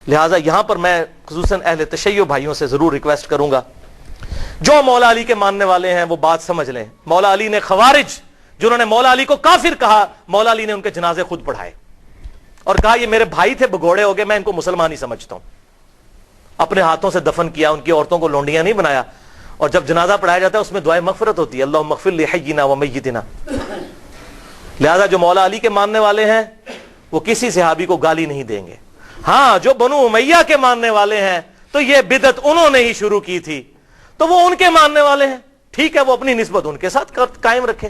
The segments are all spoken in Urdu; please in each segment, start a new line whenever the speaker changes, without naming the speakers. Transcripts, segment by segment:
لہٰذا یہاں پر میں خصوصاً اہل تشیع بھائیوں سے ضرور ریکویسٹ کروں گا، جو مولا علی کے ماننے والے ہیں وہ بات سمجھ لیں. مولا علی نے خوارج جنہوں نے مولا علی کو کافر کہا، مولا علی نے ان کے جنازے خود پڑھائے اور کہا یہ میرے بھائی تھے، بگوڑے ہو گئے، میں ان کو مسلمان ہی سمجھتا ہوں. اپنے ہاتھوں سے دفن کیا، ان کی عورتوں کو لونڈیاں نہیں بنایا. اور جب جنازہ پڑھایا جاتا ہے اس میں دعائے مغفرت ہوتی ہے، اللہم اغفر لحینا و میتنا. لہذا جو مولا علی کے ماننے والے ہیں وہ کسی صحابی کو گالی نہیں دیں گے. ہاں جو بنو امیہ کے ماننے والے ہیں تو یہ بدعت انہوں نے ہی شروع کی تھی، تو وہ ان کے ماننے والے ہیں، ٹھیک ہے، وہ اپنی نسبت ان کے ساتھ قائم رکھیں.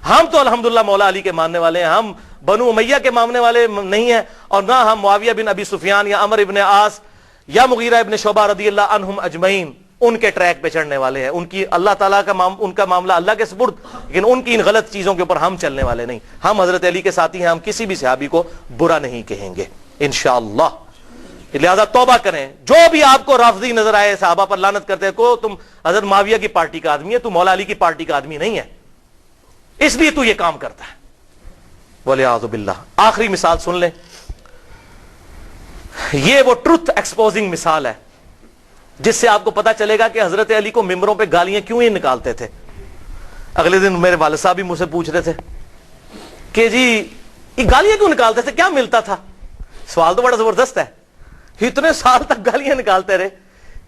ہم تو الحمدللہ مولا علی کے ماننے والے ہیں، ہم بنو امیہ کے ماننے والے نہیں ہیں، اور نہ ہم معاویہ بن ابی سفیان یا عمر ابن عاص یا مغیرہ ابن شعبہ رضی اللہ عنہم اجمعین ان کے ٹریک پہ چڑھنے والے ہیں. ان کی اللہ تعالیٰ کا ان کا معاملہ اللہ کے سپرد، لیکن ان کی ان غلط چیزوں کے اوپر ہم چلنے والے نہیں. ہم حضرت علی کے ساتھی ہیں، ہم کسی بھی صحابی کو برا نہیں کہیں گے انشاءاللہ. لہذا توبہ کریں. جو بھی آپ کو رافضی نظر آئے، صحابہ پر لعنت کرتے ہیں، کو تم حضرت معاویہ کی پارٹی کا آدمی ہے، تو مولا علی کی پارٹی کا آدمی نہیں ہے، اس لیے تو یہ کام کرتا ہے. وَلِعَاذُ بِاللَّہ. آخری مثال سن لیں، یہ وہ ٹروتھ ایکسپوزنگ مثال ہے جس سے آپ کو پتا چلے گا کہ حضرت علی کو ممبروں پہ گالیاں کیوں ہی نکالتے تھے. اگلے دن میرے والد صاحب بھی مجھ سے پوچھ رہے تھے کہ جی یہ گالیاں کیوں نکالتے تھے، کیا ملتا تھا؟ سوال تو بڑا زبردست ہے. اتنے سال تک گالیاں نکالتے رہے،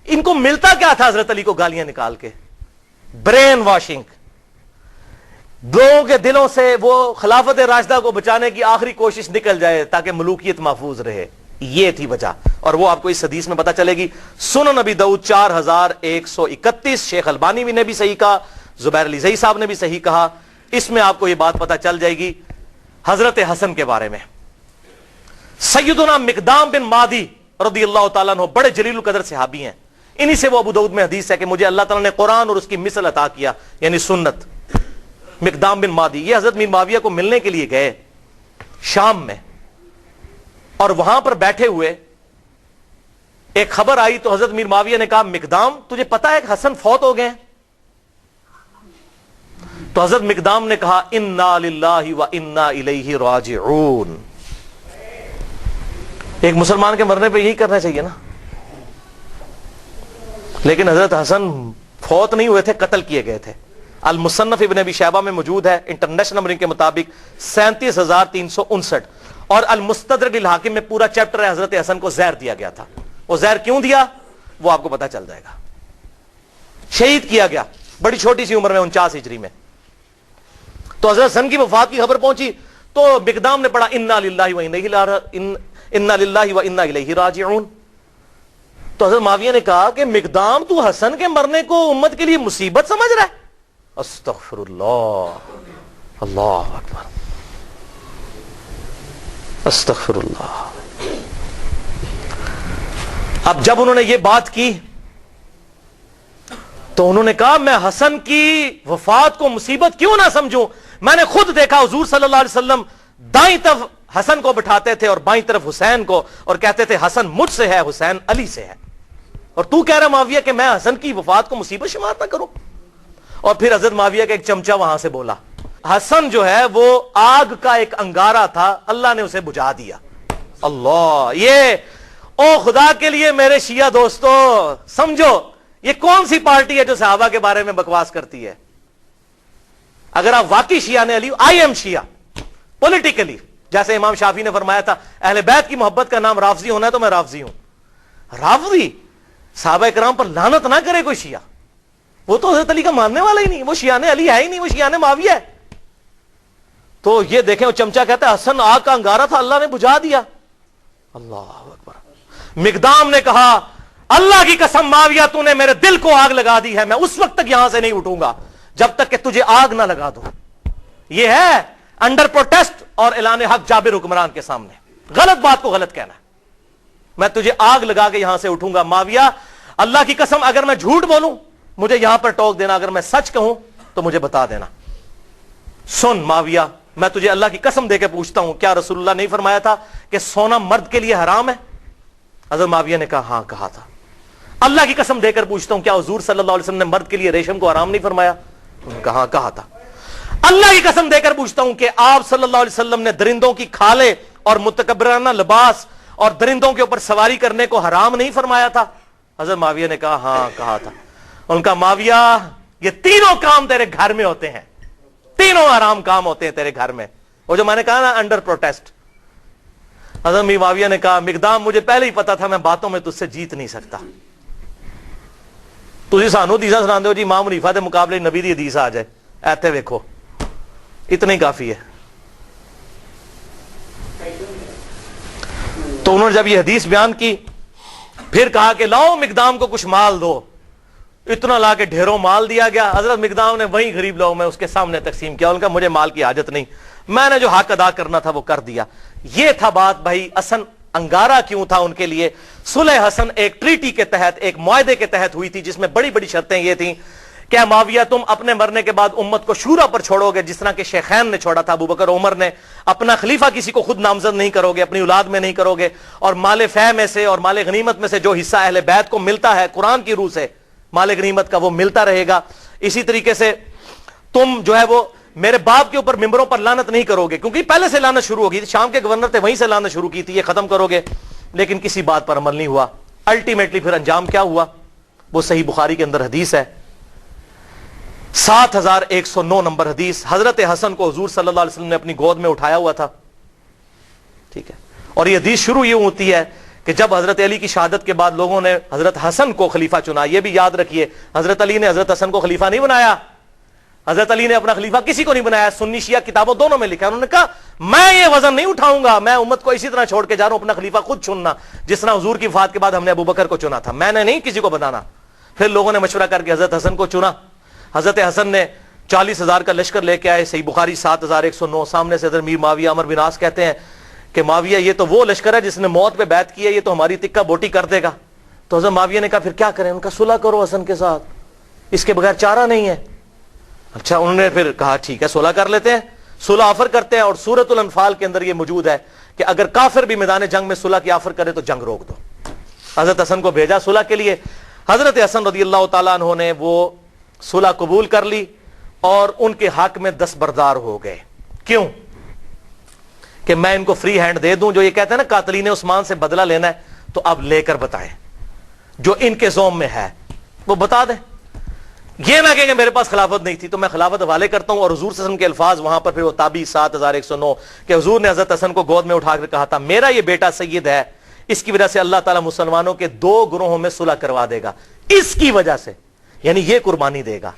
ان کو ملتا کیا تھا حضرت علی کو گالیاں نکال کے؟ Brain washing. لوگوں کے دلوں سے وہ خلافت راشدہ کو بچانے کی آخری کوشش نکل جائے تاکہ ملوکیت محفوظ رہے. یہ تھی وجہ، اور وہ آپ کو اس حدیث میں پتا چلے گی. سنن نبی داؤد 4131، شیخ البانی بھی نے بھی صحیح کہا، زبیر علی زئی صاحب نے بھی صحیح کہا. اس میں آپ کو یہ بات پتا چل جائے گی حضرت حسن کے بارے میں. سیدنا مقدام بن مادی رضی اللہ تعالیٰ عنہ بڑے جلیل القدر صحابی ہیں. انہی سے وہ ابو داؤد میں حدیث ہے کہ مجھے اللہ تعالیٰ نے قرآن اور اس کی مثل عطا کیا، یعنی سنت. مقدام بن مادی یہ حضرت میر معاویہ کو ملنے کے لیے گئے شام میں، اور وہاں پر بیٹھے ہوئے ایک خبر آئی تو حضرت میر معاویہ نے کہا مقدام تجھے پتا ہے کہ حسن فوت ہو گئے ہیں؟ تو حضرت مقدام نے کہا انا للہ و انا الیہ راجعون. ایک مسلمان کے مرنے پہ یہی کرنا چاہیے نا. لیکن حضرت حسن فوت نہیں ہوئے تھے، قتل کیے گئے تھے. المصنف ابن ابی شیبہ میں موجود ہے انٹرنیشنل نمبرنگ کے مطابق 37,359، اور المستدرک الحاکم میں پورا چیپٹر ہے حضرت حسن کو زہر دیا گیا تھا. وہ زہر کیوں دیا وہ آپ کو پتا چل جائے گا. شہید کیا گیا بڑی چھوٹی سی عمر میں 49 ہجری میں. تو حضرت حسن کی وفات کی خبر پہنچی تو مقدام نے پڑھا انا للہ و انا الیہ راجعون. تو حضرت معاویہ نے کہا کہ مقدام تو حسن کے مرنے کو امت کے لیے مصیبت سمجھ رہا ہے؟ استغفر اللہ، اللہ اکبر، استغفر اللہ. اب جب انہوں نے یہ بات کی تو انہوں نے کہا میں حسن کی وفات کو مصیبت کیوں نہ سمجھوں؟ میں نے خود دیکھا حضور صلی اللہ علیہ وسلم دائیں طرف حسن کو بٹھاتے تھے اور بائیں طرف حسین کو، اور کہتے تھے حسن مجھ سے ہے، حسین علی سے ہے. اور تو کہہ رہا معاویہ کہ میں حسن کی وفات کو مصیبت شمار نہ کروں؟ اور پھر حضرت معاویہ کا ایک چمچہ وہاں سے بولا. حسن جو ہے وہ آگ کا ایک انگارہ تھا، اللہ نے اسے بجھا دیا. اللہ، یہ او خدا کے لیے میرے شیعہ دوستو سمجھو یہ کون سی پارٹی ہے جو صحابہ کے بارے میں بکواس کرتی ہے؟ اگر آپ واقعی شیعہ نے علی، آئی ایم شیعہ پولیٹیکلی، جیسے امام شافعی نے فرمایا تھا اہل بیت کی محبت کا نام رافضی ہونا ہے تو میں رافضی ہوں. رافضی صحابہ کرام پر لعنت نہ کرے کوئی شیعہ، وہ تو حضرت علی کا ماننے والا ہی نہیں، وہ شیعہ علی ہے ہی نہیں، وہ شیعہ معاویہ ہے. تو یہ دیکھیں وہ چمچہ کہتا ہے حسن آگ کا انگارہ تھا، اللہ نے بجھا دیا. اللہ اکبر. مقدام نے کہا اللہ کی قسم معاویہ تو نے میرے دل کو آگ لگا دی ہے، میں اس وقت تک یہاں سے نہیں اٹھوں گا جب تک کہ تجھے آگ نہ لگا دو. یہ ہے انڈر پروٹیسٹ اور اعلان حق جابر حکمران کے سامنے غلط بات کو غلط کہنا ہے. میں تجھے آگ لگا کے یہاں سے اٹھوں گا. معاویہ اللہ کی قسم اگر میں جھوٹ بولوں مجھے یہاں پر ٹوک دینا، اگر میں سچ کہوں تو مجھے بتا دینا. سن معاویہ میں تجھے اللہ کی قسم دے کے پوچھتا ہوں، کیا رسول اللہ نہیں فرمایا تھا کہ سونا مرد کے لیے حرام ہے؟ حضرت معاویہ نے کہا ہاں کہا تھا. اللہ کی قسم دے کر پوچھتا ہوں، کیا حضور صلی اللہ علیہ وسلم نے مرد کے لیے ریشم کو حرام نہیں فرمایا؟ انہوں نے کہا ہاں کہا تھا. اللہ کی قسم دے کر پوچھتا ہوں کہ آپ صلی اللہ علیہ وسلم نے درندوں کی کھالیں اور متکبرانہ لباس اور درندوں کے اوپر سواری کرنے کو حرام نہیں فرمایا تھا؟ حضرت معاویہ نے کہا ہاں کہا تھا. ان کا معاویہ یہ تینوں کام تیرے گھر میں ہوتے ہیں, تینوں حرام کام ہوتے ہیں تیرے گھر میں. وہ جو میں نے کہا نا انڈر پروٹیسٹ. حضرت معاویہ نے کہا مقدام مجھے پہلے ہی پتا تھا میں باتوں میں تجھ سے جیت نہیں سکتا. تھی سانو حدیثاں سنا دو جی امام حنیفہ کے مقابلے نبی دی حدیث آ جائے, ایتھے ویکھو اتنا ہی کافی ہے. تو انہوں نے جب یہ حدیث بیان کی پھر کہا کہ لاؤ مقدام کو کچھ مال دو. اتنا لا کے ڈھیروں مال دیا گیا. حضرت مقدام نے وہیں غریب لوگوں میں اس کے سامنے تقسیم کیا. ان کا مجھے مال کی حاجت نہیں, میں نے جو حق ادا کرنا تھا وہ کر دیا. یہ تھا بات بھائی. حسن انگارہ کیوں تھا ان کے لیے؟ صلح حسن ایک ٹریٹی کے تحت, ایک معاہدے کے تحت ہوئی تھی جس میں بڑی بڑی شرطیں یہ تھیں کہ معاویہ تم اپنے مرنے کے بعد امت کو شورا پر چھوڑو گے جس طرح کہ شیخین نے چھوڑا تھا, ابو بکر عمر نے. اپنا خلیفہ کسی کو خود نامزد نہیں کرو گے, اپنی اولاد میں نہیں کرو گے, اور مال فہ میں سے اور مال غنیمت میں سے جو حصہ اہل بیت کو ملتا ہے قرآن کی روح سے مال غنیمت کا وہ ملتا رہے گا. اسی طریقے سے تم جو ہے وہ میرے باپ کے اوپر ممبروں پر لعنت نہیں کرو گے, کیونکہ پہلے سے لعنت شروع ہوگی. شام کے گورنر تھے وہیں سے لعنت شروع کی تھی, یہ ختم کرو گے. لیکن کسی بات پر عمل نہیں ہوا. الٹیمیٹلی پھر انجام کیا ہوا وہ صحیح بخاری کے اندر حدیث ہے, 7109 نمبر حدیث. حضرت حسن کو حضور صلی اللہ علیہ وسلم نے اپنی گود میں اٹھایا ہوا تھا, ٹھیک ہے. اور یہ حدیث شروع یہ ہوتی ہے کہ جب حضرت علی کی شہادت کے بعد لوگوں نے حضرت حسن کو خلیفہ چنا. یہ بھی یاد رکھیے حضرت علی نے حضرت حسن کو خلیفہ نہیں بنایا. حضرت علی نے اپنا خلیفہ کسی کو نہیں بنایا. سنی شیعہ کتابوں دونوں میں لکھا ہے. انہوں نے کہا میں یہ وزن نہیں اٹھاؤں گا, میں امت کو اسی طرح چھوڑ کے جا رہا ہوں, اپنا خلیفہ خود چننا جس طرح حضور کی وفات کے بعد ہم نے ابو بکر کو چنا تھا, میں نے نہیں کسی کو بنانا. پھر لوگوں نے مشورہ کر کے حضرت حسن کو چنا. حضرت حسن نے 40,000 کا لشکر لے کے آئے. صحیح بخاری 7109. سامنے سے حضرت میر معاویہ عمر بن عاص کہتے ہیں کہ معاویہ یہ تو وہ لشکر ہے جس نے موت پہ بیعت کی ہے, یہ تو ہماری تکہ بوٹی کر دے گا. تو حضرت معاویہ نے کہا پھر کیا کریں؟ ان کا صلح کرو حسن کے ساتھ, اس کے بغیر چارہ نہیں ہے. اچھا انہوں نے پھر کہا ٹھیک ہے صلح کر لیتے ہیں, صلح آفر کرتے ہیں. اور سورۃ الانفال کے اندر یہ موجود ہے کہ اگر کافر بھی میدان جنگ میں صلح کی آفر کرے تو جنگ روک دو. حضرت حسن کو بھیجا صلح کے لیے. حضرت حسن رضی اللہ تعالیٰ عنہ نے وہ صلح قبول کر لی اور ان کے حق میں دستبردار ہو گئے. کیوں؟ کہ میں ان کو فری ہینڈ دے دوں. جو یہ کہتے ہیں نا قاتلین عثمان سے بدلہ لینا ہے تو اب لے کر بتائیں, جو ان کے زوم میں ہے وہ بتا دیں. یہ نہ کہ میرے پاس خلافت نہیں تھی تو میں خلافت حوالے کرتا ہوں. اور حضور صلی اللہ علیہ وسلم کے الفاظ وہاں پر پھر وہ تابعی 7109 کہ حضور نے حضرت حسن کو گود میں اٹھا کر کہا تھا میرا یہ بیٹا سید ہے, اس کی وجہ سے اللہ تعالیٰ مسلمانوں کے 2 گروہوں میں صلح کروا دے گا, اس کی وجہ سے, یعنی یہ قربانی دے گا.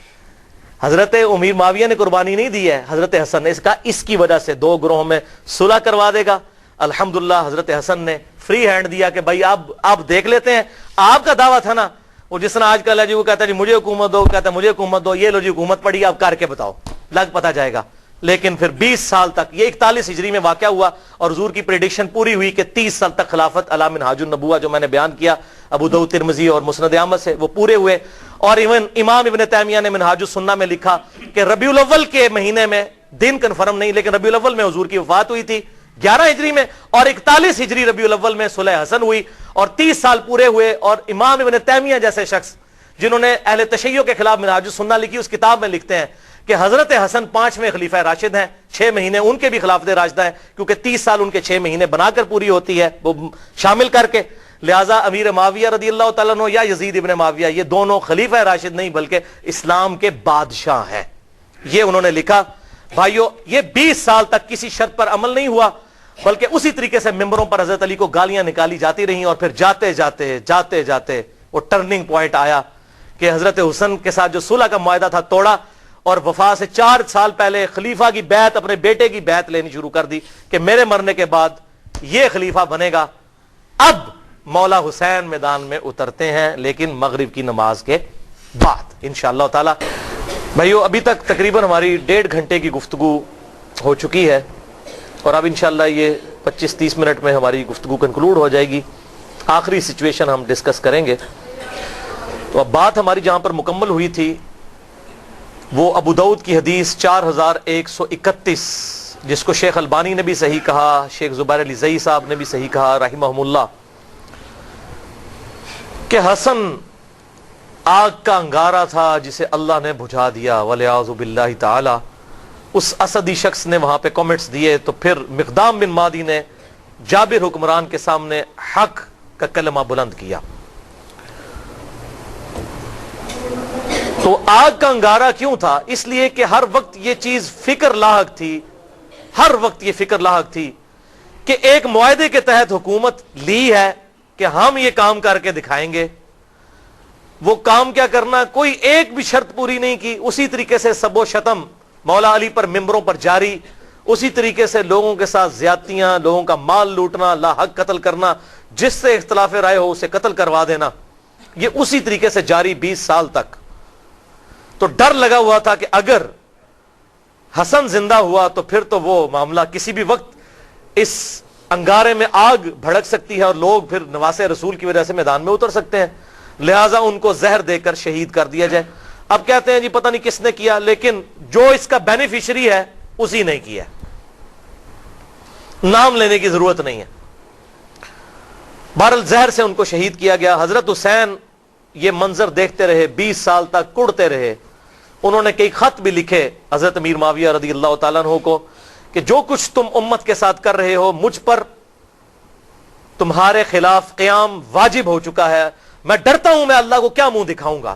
حضرت امیر معاویہ نے قربانی نہیں دی ہے, حضرت حسن نے. اس کا اس کی وجہ سے 2 گروہوں میں صلح کروا دے گا. الحمدللہ حضرت حسن نے فری ہینڈ دیا کہ بھائی آپ دیکھ لیتے ہیں. آپ کا دعویٰ تھا نا وہ جس طرح آج کل ہے جی, وہ کہتا ہے جی مجھے حکومت دو, کہتا ہے مجھے حکومت دو, یہ لو جی حکومت پڑی, آپ کر کے بتاؤ, لگ پتا جائے گا. لیکن پھر 20 سال تک, یہ 41 ہجری میں واقعہ ہوا اور حضور کی پریڈکشن پوری ہوئی کہ 30 سال تک خلافت علی منہاج النبوہ جو میں نے بیان کیا ابو داؤد ترمذی اور مسند احمد سے, وہ پورے ہوئے. اور ایون امام ابن تیمیہ نے منہاج السنہ میں لکھا کہ ربیع الاول کے مہینے میں, دن کنفرم نہیں لیکن ربیع الاول میں حضور کی وفات ہوئی تھی 11 ہجری میں, اور 41 ہجری ربیع الاول میں صلح حسن ہوئی اور 30 سال پورے ہوئے. اور امام ابن تیمیہ جیسے شخص جنہوں نے اہل تشیع کے خلاف منہاج السنہ لکھی, اس کتاب میں لکھتے ہیں کہ حضرت حسن 5ویں خلیفہ راشد ہیں, 6 مہینے ان کے بھی خلافت راشدہ ہیں کیونکہ 30 سال ان کے 6 مہینے بنا کر پوری ہوتی ہے وہ شامل کر کے. لہذا امیر معاویہ رضی اللہ تعالیٰ عنہ یا یزید ابن معاویہ یہ دونوں خلیفہ راشد نہیں بلکہ اسلام کے بادشاہ ہیں. یہ انہوں نے لکھا. بھائیو یہ 20 سال تک کسی شرط پر عمل نہیں ہوا بلکہ اسی طریقے سے ممبروں پر حضرت علی کو گالیاں نکالی جاتی رہیں. اور پھر جاتے جاتے وہ ٹرننگ پوائنٹ آیا کہ حضرت حسن کے ساتھ جو صلح کا معاہدہ تھا توڑا, اور وفات سے 4 سال پہلے خلیفہ کی بیعت, اپنے بیٹے کی بیعت لینی شروع کر دی کہ میرے مرنے کے بعد یہ خلیفہ بنے گا. اب مولا حسین میدان میں اترتے ہیں لیکن مغرب کی نماز کے بعد انشاءاللہ تعالی. بھائیو ابھی تک تقریباً ہماری 1.5 گھنٹے کی گفتگو ہو چکی ہے اور اب انشاءاللہ یہ 25-30 منٹ میں ہماری گفتگو کنکلوڈ ہو جائے گی. آخری سچویشن ہم ڈسکس کریں گے. تو اب بات ہماری جہاں پر مکمل ہوئی تھی وہ ابو داؤد کی حدیث 4131 جس کو شیخ البانی نے بھی صحیح کہا, شیخ زبیر علی زئی صاحب نے بھی صحیح کہا رحمہم اللہ, کہ حسن آگ کا انگارہ تھا جسے اللہ نے بجھا دیا والعیاذ باللہ تعالی. اس اسدی شخص نے وہاں پہ کامنٹس دیے. تو پھر مقدام بن مادی نے جابر حکمران کے سامنے حق کا کلمہ بلند کیا. تو آگ کا انگارہ کیوں تھا؟ اس لیے کہ ہر وقت یہ چیز فکر لاحق تھی، ہر وقت یہ فکر لاحق تھی کہ ایک معاہدے کے تحت حکومت لی ہے کہ ہم یہ کام کر کے دکھائیں گے. وہ کام کیا کرنا، کوئی ایک بھی شرط پوری نہیں کی. اسی طریقے سے سب و شتم مولا علی پر ممبروں پر جاری، اسی طریقے سے لوگوں کے ساتھ زیادتیاں، لوگوں کا مال لوٹنا، لا حق قتل کرنا، جس سے اختلاف رائے ہو اسے قتل کروا دینا، یہ اسی طریقے سے جاری 20 سال تک. تو ڈر لگا ہوا تھا کہ اگر حسن زندہ ہوا تو پھر تو وہ معاملہ کسی بھی وقت اس انگارے میں آگ بھڑک سکتی ہے اور لوگ پھر نواسے رسول کی وجہ سے میدان میں اتر سکتے ہیں. لہٰذا ان کو زہر دے کر شہید کر دیا جائے. اب کہتے ہیں جی پتہ نہیں کس نے کیا، لیکن جو اس کا بینیفیشری ہے اسی نے کیا، نام لینے کی ضرورت نہیں ہے. بہرحال زہر سے ان کو شہید کیا گیا. حضرت حسین یہ منظر دیکھتے رہے، 20 سال تک کڑتے رہے. انہوں نے کئی خط بھی لکھے حضرت امیر معاویہ رضی اللہ تعالیٰ عنہ کو کہ جو کچھ تم امت کے ساتھ کر رہے ہو مجھ پر تمہارے خلاف قیام واجب ہو چکا ہے. میں ڈرتا ہوں میں اللہ کو کیا منہ دکھاؤں گا،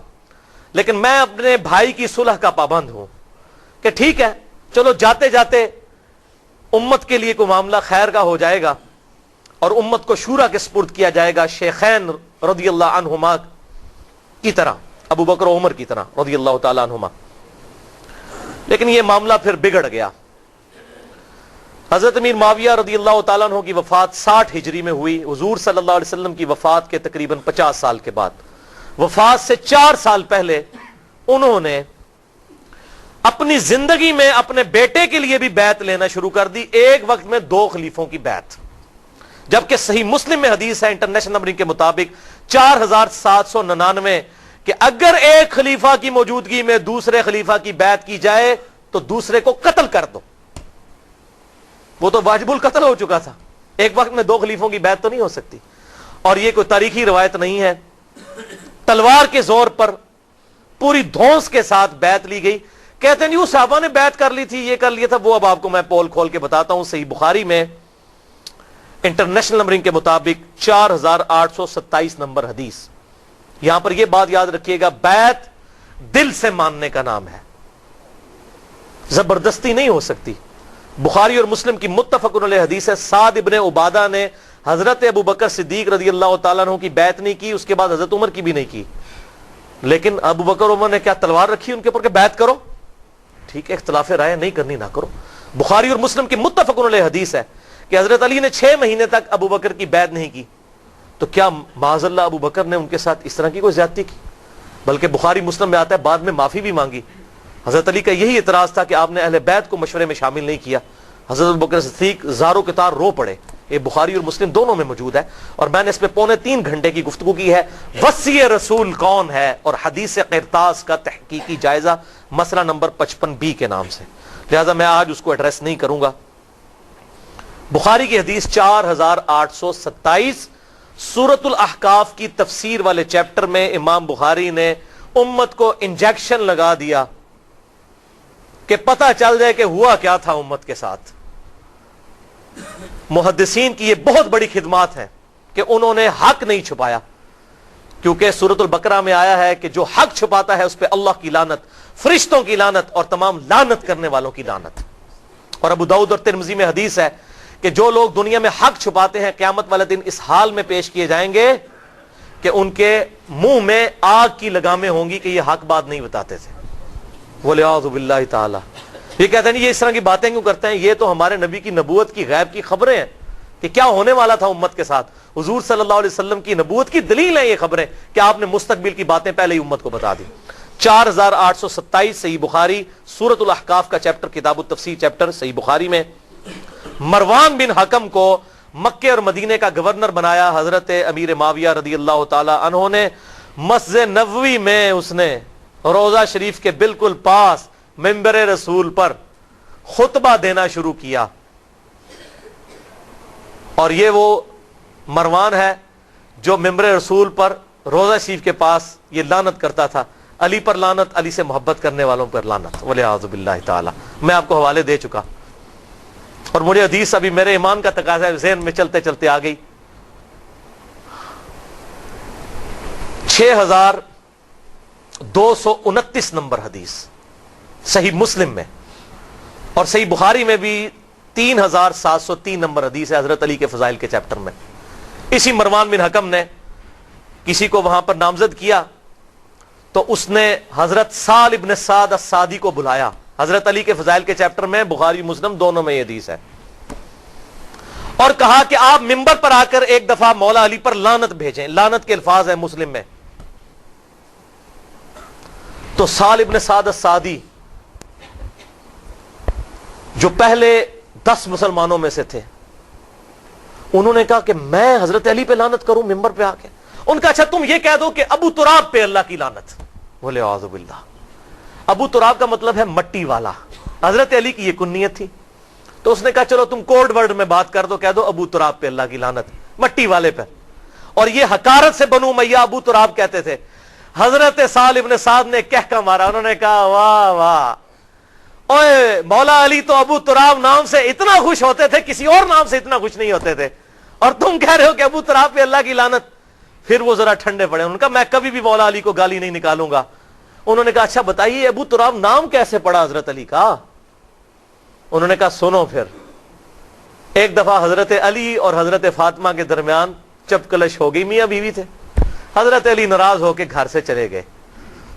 لیکن میں اپنے بھائی کی صلح کا پابند ہوں کہ ٹھیک ہے چلو جاتے جاتے امت کے لیے کوئی معاملہ خیر کا ہو جائے گا اور امت کو شورا کے سپرد کیا جائے گا شیخین رضی اللہ عنہما کی طرح، ابو بکر و عمر کی طرح رضی اللہ تعالی عنہما. لیکن یہ معاملہ پھر بگڑ گیا. حضرت امیر معاویہ رضی اللہ تعالیٰ عنہ کی وفات 60 ہجری میں ہوئی. حضور صلی اللہ علیہ وسلم کی وفات کے تقریباً 50 سال کے بعد، وفات سے 4 سال پہلے انہوں نے اپنی زندگی میں اپنے بیٹے کے لیے بھی بیعت لینا شروع کر دی. ایک وقت میں 2 خلیفوں کی بیعت، جبکہ صحیح مسلم میں حدیث ہے انٹرنیشنل نمبرنگ کے مطابق 4799 کہ اگر ایک خلیفہ کی موجودگی میں دوسرے خلیفہ کی بیعت کی جائے تو دوسرے کو قتل کر دو. وہ تو واجب القتل ہو چکا تھا، ایک وقت میں 2 خلیفوں کی بیعت تو نہیں ہو سکتی. اور یہ کوئی تاریخی روایت نہیں ہے، تلوار کے زور پر پوری دھونس کے ساتھ بیعت لی گئی. کہتے ہیں وہ صحابہ نے بیعت کر لی تھی، یہ کر لیا تھا، وہ اب آپ کو میں پول کھول کے بتاتا ہوں. صحیح بخاری میں انٹرنیشنل نمبرنگ کے مطابق 4827 نمبر حدیث. یہاں پر یہ بات یاد رکھیے گا، بیعت دل سے ماننے کا نام ہے، زبردستی نہیں ہو سکتی. بخاری اور مسلم کی متفق علیہ حدیث ہے، سعد ابن عبادہ نے حضرت ابو بکر صدیق رضی اللہ تعالیٰ عنہ کی بیعت نہیں کی، اس کے بعد حضرت عمر کی بھی نہیں کی. لیکن ابو بکر عمر نے کیا تلوار رکھی ان کے اوپر کہ بیعت کرو؟ ٹھیک ہے، اختلاف رائے نہیں کرنی نہ کرو. بخاری اور مسلم کی متفق علیہ حدیث ہے کہ حضرت علی نے 6 مہینے تک ابو بکر کی بیعت نہیں کی. تو کیا معاذ اللہ ابو بکر نے ان کے ساتھ اس طرح کی کوئی زیادتی کی؟ بلکہ بخاری مسلم میں آتا ہے بعد میں معافی بھی مانگی. حضرت علی کا یہی اعتراض تھا کہ آپ نے اہل بیت کو مشورے میں شامل نہیں کیا. حضرت ابوبکر صدیق زاروں کے تار رو پڑے. یہ بخاری اور مسلم دونوں میں موجود ہے، اور میں نے اس پہ 2.25 گھنٹے کی گفتگو کی ہے. وصی رسول کون ہے اور حدیث قرطاس کا تحقیقی جائزہ، مسئلہ نمبر 55B کے نام سے. لہذا میں آج اس کو ایڈریس نہیں کروں گا. بخاری کی حدیث 4827 سورۃ الاحقاف کی تفسیر والے چیپٹر میں امام بخاری نے امت کو انجیکشن لگا دیا کہ پتہ چل جائے کہ ہوا کیا تھا امت کے ساتھ. محدثین کی یہ بہت بڑی خدمات ہیں کہ انہوں نے حق نہیں چھپایا، کیونکہ سورۃ البقرہ میں آیا ہے کہ جو حق چھپاتا ہے اس پہ اللہ کی لعنت، فرشتوں کی لعنت اور تمام لعنت کرنے والوں کی لعنت. اور ابو داؤد اور ترمذی میں حدیث ہے کہ جو لوگ دنیا میں حق چھپاتے ہیں قیامت والے دن اس حال میں پیش کیے جائیں گے کہ ان کے منہ میں آگ کی لگامیں ہوں گی کہ یہ حق بات نہیں بتاتے تھے. وَلِعَاذُ بِاللَّهِ تعالی. یہ کہتے ہیں یہ اس طرح کی باتیں کیوں کرتے ہیں؟ یہ تو ہمارے نبی کی نبوت کی غیب کی خبریں ہیں کہ کیا ہونے والا تھا امت کے ساتھ. حضور صلی اللہ علیہ وسلم کی نبوت کی دلیل ہیں یہ خبریں کہ آپ نے مستقبل کی باتیں پہلے ہی امت کو بتا دی. 4827 صحیح بخاری سورۃ الاحقاف کا چیپٹر، کتاب التفسیر چیپٹر صحیح بخاری میں مروان بن حکم کو مکے اور مدینے کا گورنر بنایا حضرت امیر معاویہ رضی اللہ تعالی عنہ نے. مسجد نبوی میں اس نے روضہ شریف کے بالکل پاس منبر رسول پر خطبہ دینا شروع کیا. اور یہ وہ مروان ہے جو منبر رسول پر روضہ شریف کے پاس یہ لعنت کرتا تھا، علی پر لعنت، علی سے محبت کرنے والوں پر لعنت، والعیاذ باللہ تعالی. میں آپ کو حوالے دے چکا. اور مجھے حدیث ابھی میرے ایمان کا تقاضا ہے، ذہن میں چلتے چلتے آ گئی، 6229 نمبر حدیث صحیح مسلم میں، اور صحیح بخاری میں بھی 3703 نمبر حدیث ہے حضرت علی کے فضائل کے چیپٹر میں۔ اسی مروان بن حکم نے کسی کو وہاں پر نامزد کیا تو اس نے حضرت سال ابن سعد السعدی کو بلایا، حضرت علی کے فضائل کے چیپٹر میں، بخاری مسلم دونوں میں یہ حدیث ہے، اور کہا کہ آپ منبر پر آ کر ایک دفعہ مولا علی پر لعنت بھیجیں، لعنت کے الفاظ ہیں مسلم میں۔ تو سال ابن سعد السعدی جو پہلے 10 مسلمانوں میں سے تھے، انہوں نے کہا کہ میں حضرت علی پہ لعنت کروں منبر پہ آ کے؟ ان کا اچھا تم یہ کہہ دو کہ ابو تراب پہ اللہ کی لعنت۔ بولے اعوذ باللہ، ابو تراب کا مطلب ہے مٹی والا، حضرت علی کی یہ کنیت تھی۔ تو اس نے کہا چلو تم کوڈ ورڈ میں بات کر دو، کہہ دو ابو تراب پہ اللہ کی لعنت، مٹی والے پہ۔ اور یہ حقارت سے بنو امیہ ابو تراب کہتے تھے۔ حضرت سال ابن سعد نے کہہ مارا، انہوں نے کہا واہ واہ، اوے مولا علی تو ابو تراب نام سے اتنا خوش ہوتے تھے، کسی اور نام سے اتنا خوش نہیں ہوتے تھے، اور تم کہہ رہے ہو کہ ابو تراب پہ اللہ کی لعنت۔ پھر وہ ذرا ٹھنڈے پڑے، انہوں نے کہا میں کبھی بھی مولا علی کو گالی نہیں نکالوں گا۔ انہوں نے کہا اچھا بتائیے ابو تراب نام کیسے پڑا حضرت علی کا؟ انہوں نے کہا سنو پھر۔ ایک دفعہ حضرت علی اور حضرت فاطمہ کے درمیان چپ کلش ہو گئی، میاں بیوی تھے۔ حضرت علی ناراض ہو کے گھر سے چلے گئے،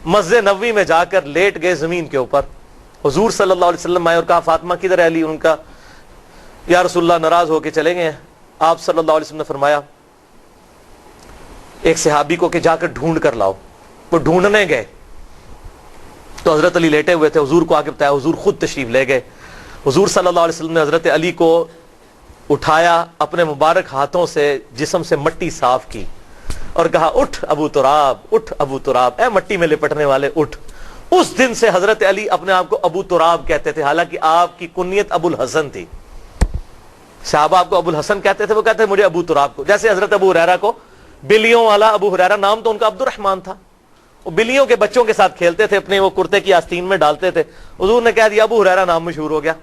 مسجد نبوی میں جا کر لیٹ گئے زمین کے اوپر۔ حضور صلی اللہ علیہ وسلم آئے اور کہا فاطمہ کدھر ہے علی؟ ان کا یا رسول اللہ ناراض ہو کے چلے گئے ہیں۔ آپ صلی اللہ علیہ وسلم نے فرمایا ایک صحابی کو کہ جا کر ڈھونڈ کر لاؤ۔ وہ ڈھونڈنے گئے تو حضرت علی لیٹے ہوئے تھے، حضور کو آگے بتایا، حضور خود تشریف لے گئے۔ حضور صلی اللہ علیہ وسلم نے حضرت علی کو اٹھایا، اپنے مبارک ہاتھوں سے جسم سے مٹی صاف کی اور کہا اٹھ ابو تراب، اٹھ ابو تراب، اے مٹی میں لپٹنے والے اٹھ۔ اس دن سے حضرت علی اپنے آپ کو ابو تراب کہتے تھے، حالانکہ آپ کی کنیت ابو الحسن تھی۔ صحابہ آپ کو ابو الحسن کہتے تھے، وہ کہتے تھے مجھے ابو تراب کو۔ جیسے حضرت ابو ہریرہ کو بلیوں والا ابو ہریرہ، نام تو ان کا عبد الرحمن تھا، وہ بلیوں کے بچوں کے ساتھ کھیلتے تھے، اپنے وہ کرتے کی آستین میں ڈالتے تھے، حضور نے کہہ دیا ابو ہریرہ نام مشہور ہو گیا۔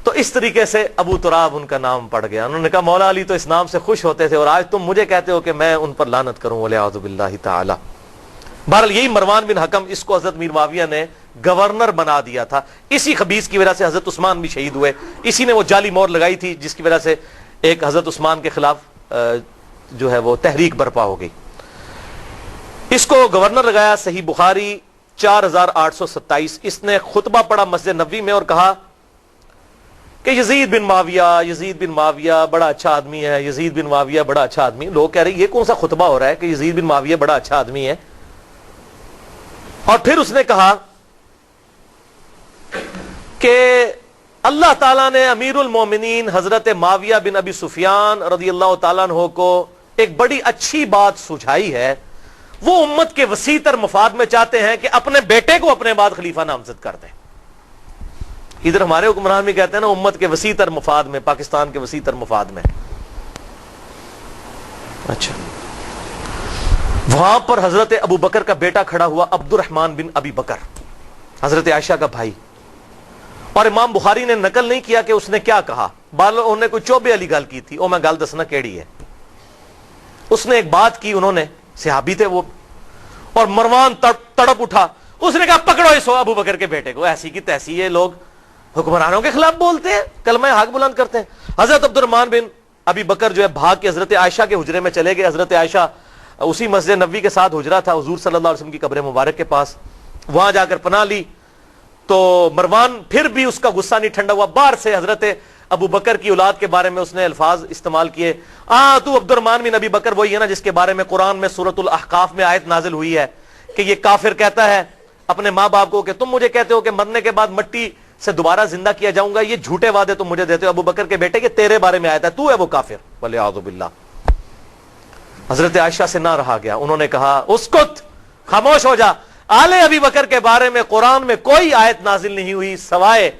تو اس طریقے سے ابو تراب ان کا نام پڑ گیا۔ انہوں نے کہا مولا علی تو اس نام سے خوش ہوتے تھے، اور آج تم مجھے کہتے ہو کہ میں ان پر لعنت کروں، وَلِعَوْذُ بِاللَّهِ تعالی۔ بہرحال یہی مروان بن حکم، اس کو حضرت میر معاویہ نے گورنر بنا دیا تھا۔ اسی خبیث کی وجہ سے حضرت عثمان بھی شہید ہوئے، اسی نے وہ جعلی مہر لگائی تھی جس کی وجہ سے ایک حضرت عثمان کے خلاف جو ہے وہ تحریک برپا ہو گئی۔ اس کو گورنر لگایا، صحیح بخاری 4827۔ اس نے خطبہ پڑھا مسجد نبوی میں اور کہا کہ یزید بن معاویہ بڑا اچھا آدمی ہے، یزید بن معاویہ بڑا اچھا آدمی۔ لوگ کہہ رہے یہ کون سا خطبہ ہو رہا ہے کہ یزید بن معاویہ بڑا اچھا آدمی ہے؟ اور پھر اس نے کہا کہ اللہ تعالیٰ نے امیر المومنین حضرت معاویہ بن ابی سفیان رضی اللہ تعالیٰ عنہ کو ایک بڑی اچھی بات سجھائی ہے۔ وہ امت کے وسیع تر مفاد میں چاہتے ہیں کہ اپنے بیٹے کو اپنے بعد خلیفہ نامزد کر دیں۔ ادھر ہمارے حکمران بھی کہتے ہیں نا امت کے وسیع تر مفاد میں، پاکستان کے وسیع تر مفاد میں۔ اچھا، وہاں پر حضرت ابو بکر کا بیٹا کھڑا ہوا، عبد الرحمن بن ابی بکر، حضرت عائشہ کا بھائی، اور امام بخاری نے نقل نہیں کیا کہ اس نے کیا کہا، انہوں نے کوئی چوبے والی گل کی تھی، او میں گل دسنا کیڑی ہے۔ اس نے ایک بات کی، انہوں نے صحابی تھے وہ، اور مروان تڑپ اٹھا، اس نے کہا پکڑو اس ابو بکر کے بیٹے کو۔ ایسی کی تیسی یہ لوگ حکمرانوں کے خلاف بولتے ہیں، کلمہ حق بلند کرتے ہیں۔ حضرت عبد الرحمن بن ابی بکر جو ہے بھاگ کے حضرت عائشہ کے حجرے میں چلے گئے۔ حضرت عائشہ اسی مسجد نبوی کے ساتھ حجرہ تھا حضور صلی اللہ علیہ وسلم کی قبر مبارک کے پاس، وہاں جا کر پناہ لی۔ تو مروان پھر بھی اس کا غصہ نہیں ٹھنڈا ہوا، باہر سے حضرت ابو بکر کی اولاد کے بارے میں اس نے الفاظ استعمال کیے، تو عبد الرحمن بن ابی بکر وہی ہے نا جس کے بارے میں قرآن میں سورۃ الاحقاف میں آیت نازل ہوئی ہے کہ یہ کافر کہتا ہے اپنے ماں باپ کو کہ تم مجھے کہتے ہو کہ مرنے کے بعد مٹی سے دوبارہ زندہ کیا جاؤں گا، یہ جھوٹے وعدے تم مجھے دیتے ہو ابو بکر کے بیٹے کہ تیرے بارے میں آیت ہے، تو ہے وہ کافر، وَلِعَوْذُ بِاللَّهِ۔ حضرت عائشہ سے نہ رہا گیا، انہوں نے کہا اسکت، خاموش ہو جا، آل ابی بکر کے بارے میں قرآن میں کوئی آیت نازل نہیں ہوئی سوائے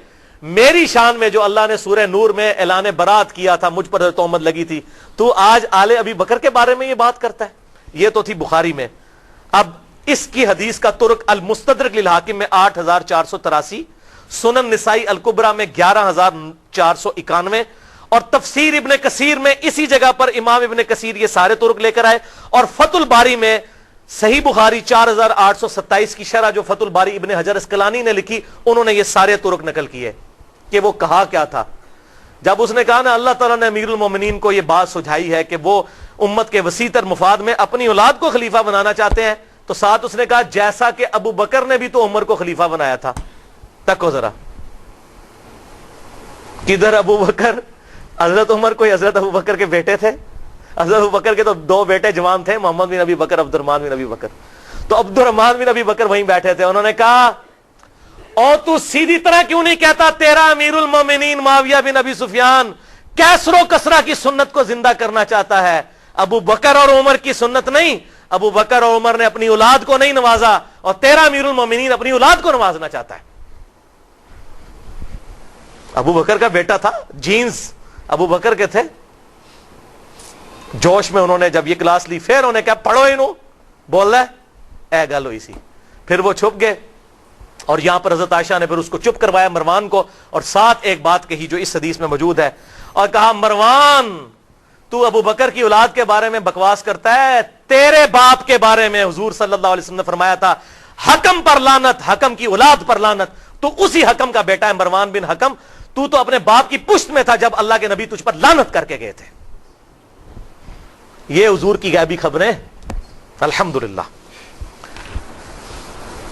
میری شان میں جو اللہ نے سورہ نور میں اعلان برات کیا تھا، مجھ پر تہمت لگی تھی، تو آج آل ابی بکر کے بارے میں یہ بات کرتا ہے۔ یہ تو تھی بخاری میں۔ اب اس کی حدیث کا ترک المستدرک للحاکم میں 8483، سنن نسائی الکبرا میں 11,491 اور تفسیر ابن کثیر میں اسی جگہ پر امام ابن کثیر یہ سارے طرق لے کر آئے, اور فتح الباری میں صحیح بخاری 4,827 کی شرح جو فتح الباری ابن حجر اسقلانی نے لکھی, انہوں نے یہ سارے طرق نقل کیے کہ وہ کہا کیا تھا جب اس نے کہا نا اللہ تعالیٰ نے امیر المومنین کو یہ بات سجھائی ہے کہ وہ امت کے وسیع تر مفاد میں اپنی اولاد کو خلیفہ بنانا چاہتے ہیں, تو ساتھ اس نے کہا جیسا کہ ابو بکر نے بھی تو عمر کو خلیفہ بنایا تھا. تکو ذرا, کدھر ابو بکر؟ حضرت عمر کوئی حضرت ابو بکر کے بیٹے تھے؟ حضرت ابو بکر کے تو 2 بیٹے جوان تھے, محمد بن ابی بکر, عبد الرحمن بن ابی بکر. تو عبد الرحمن بن ابی بکر وہیں بیٹھے تھے, انہوں نے کہا او تو سیدھی طرح کیوں نہیں کہتا تیرا امیر المومنین معاویہ بن ابی سفیان کیسر و کسرا کی سنت کو زندہ کرنا چاہتا ہے, ابو بکر اور عمر کی سنت نہیں. ابو بکر اور عمر نے اپنی اولاد کو نہیں نوازا, اور تیرا امیر المومنین اپنی اولاد کو نوازنا چاہتا ہے. ابو بکر کا بیٹا تھا, جینز ابو بکر کے تھے. جوش میں انہوں نے جب یہ کلاس لی, پھر انہوں نے کہا پڑھو انہوں, بول رہا ہے اے گل ہوئی سی. پھر وہ چھپ گئے, اور یہاں پر حضرت عائشہ نے پھر اس کو چپ کروایا مروان کو, اور ساتھ ایک بات کہی جو اس حدیث میں موجود ہے, اور کہا مروان تو ابو بکر کی اولاد کے بارے میں بکواس کرتا ہے, تیرے باپ کے بارے میں حضور صلی اللہ علیہ وسلم نے فرمایا تھا حکم پر لعنت, حکم کی اولاد پر لعنت. تو اسی حکم کا بیٹا ہے مروان بن حکم, تو اپنے باپ کی پشت میں تھا جب اللہ کے نبی تجھ پر لعنت کر کے گئے تھے. یہ حضور کی غیبی خبریں الحمدللہ.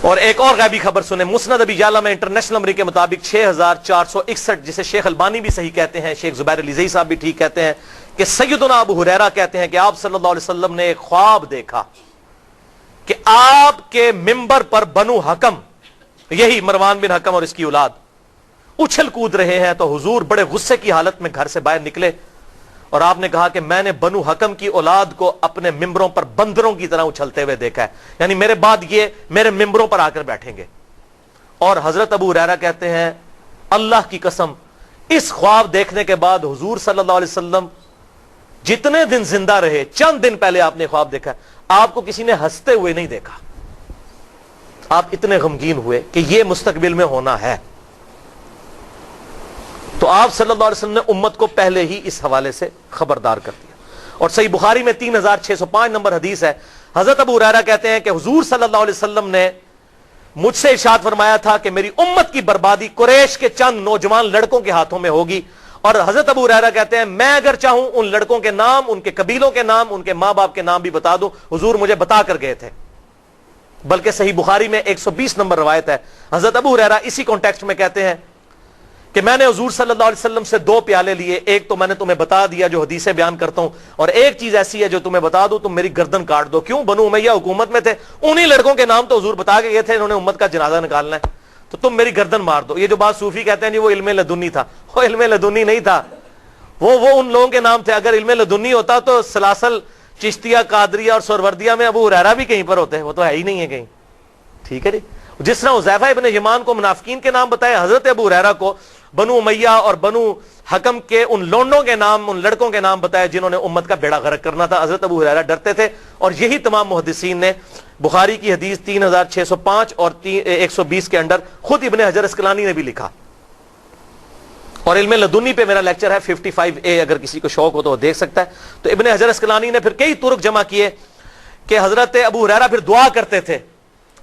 اور ایک اور غیبی خبر سنیں, مسند ابی یعلا میں انٹرنیشنل نمبر کے مطابق 6461, جسے شیخ البانی بھی صحیح کہتے ہیں, شیخ زبیر علی زئی صاحب بھی ٹھیک کہتے ہیں, کہ سیدنا ابو ہریرہ کہتے ہیں کہ آپ صلی اللہ علیہ وسلم نے ایک خواب دیکھا کہ آپ کے منبر پر بنو حکم, یہی مروان بن حکم اور اس کی اولاد, اچھل کود رہے ہیں. تو حضور بڑے غصے کی حالت میں گھر سے باہر نکلے, اور آپ نے کہا کہ میں نے بنو حکم کی اولاد کو اپنے ممبروں پر بندروں کی طرح اچھلتے ہوئے دیکھا ہے, یعنی میرے بعد یہ میرے ممبروں پر آ کر بیٹھیں گے. اور حضرت ابو ہریرہ کہتے ہیں اللہ کی قسم اس خواب دیکھنے کے بعد حضور صلی اللہ علیہ وسلم جتنے دن زندہ رہے, چند دن پہلے آپ نے خواب دیکھا, آپ کو کسی نے ہنستے ہوئے نہیں دیکھا. آپ اتنے غمگین ہوئے کہ یہ مستقبل میں ہونا ہے. تو آپ صلی اللہ علیہ وسلم نے امت کو پہلے ہی اس حوالے سے خبردار کر دیا. اور صحیح بخاری میں 3605 نمبر حدیث ہے, حضرت ابو ہریرہ کہتے ہیں کہ حضور صلی اللہ علیہ وسلم نے مجھ سے ارشاد فرمایا تھا کہ میری امت کی بربادی قریش کے چند نوجوان لڑکوں کے ہاتھوں میں ہوگی. اور حضرت ابو ہریرہ کہتے ہیں میں اگر چاہوں ان لڑکوں کے نام, ان کے قبیلوں کے نام, ان کے ماں باپ کے نام بھی بتا دوں, حضور مجھے بتا کر گئے تھے. بلکہ صحیح بخاری میں 120 نمبر روایت ہے, حضرت ابو ہریرہ اسی کانٹیکسٹ میں کہتے ہیں کہ میں نے حضور صلی اللہ علیہ وسلم سے 2 پیالے لیے, ایک تو میں نے تمہیں بتا دیا جو حدیثیں بیان کرتا ہوں, اور ایک چیز ایسی ہے جو تمہیں بتا دوں تم میری گردن کاٹ دو. کیوں؟ بنو امیہ حکومت میں تھے, انہی لڑکوں کے نام تو حضور بتا کے گئے تھے, انہوں نے امت کا جنازہ نکالنا ہے, تو تم میری گردن مار دو. یہ جو بات صوفی کہتے ہیں جی وہ علم لدنی تھا, وہ علم لدنی نہیں تھا, وہ ان لوگوں کے نام تھے. اگر علم لدنی ہوتا تو سلاسل, چشتیہ, قادریہ اور سہروردیہ میں ابو ہریرہ بھی کہیں پر ہوتے, وہ تو ہے ہی نہیں ہے کہیں. ٹھیک ہے جی. جس طرح حذیفہ ابن یمان کو منافقین کے نام بتائے, حضرت ابو ہریرہ کو بنو امیہ اور بنو حکم کے ان لونڈوں کے نام, ان لڑکوں کے نام بتائے جنہوں نے امت کا بیڑا غرق کرنا تھا. حضرت ابو ہریرہ ڈرتے تھے, اور یہی تمام محدثین نے بخاری کی حدیث 3605 اور 120 کے اندر خود ابن حجر اسقلانی نے بھی لکھا. اور علم لدنی پہ میرا لیکچر ہے 55A, اگر کسی کو شوق ہو تو وہ دیکھ سکتا ہے. تو ابن حجر اسقلانی نے پھر کئی طرق جمع کیے کہ حضرت ابو ہریرہ پھر دعا کرتے تھے,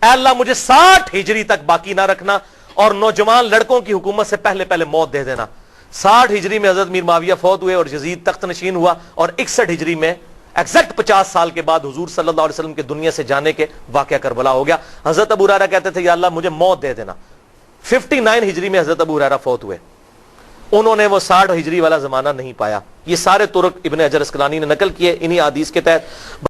اے اللہ مجھے 60 ہجری تک باقی نہ رکھنا, اور نوجوان لڑکوں کی حکومت سے پہلے پہلے موت دے دینا. 60 ہجری میں حضرت میر معاویہ فوت ہوئے اور یزید تخت نشین ہوا, اور 61 ہجری میں ایگزیکٹ 50 سال کے بعد حضور صلی اللہ علیہ وسلم کے دنیا سے جانے کے واقعہ کربلا ہو گیا. حضرت ابو ہریرہ کہتے تھے یا اللہ مجھے موت دے دینا. 59 ہجری میں حضرت ابو ہریرہ فوت ہوئے, انہوں نے وہ 60 ہجری والا زمانہ نہیں پایا. یہ سارے طرق ابن حجر اسقلانی نے نقل کیے انہی حدیث کے تحت.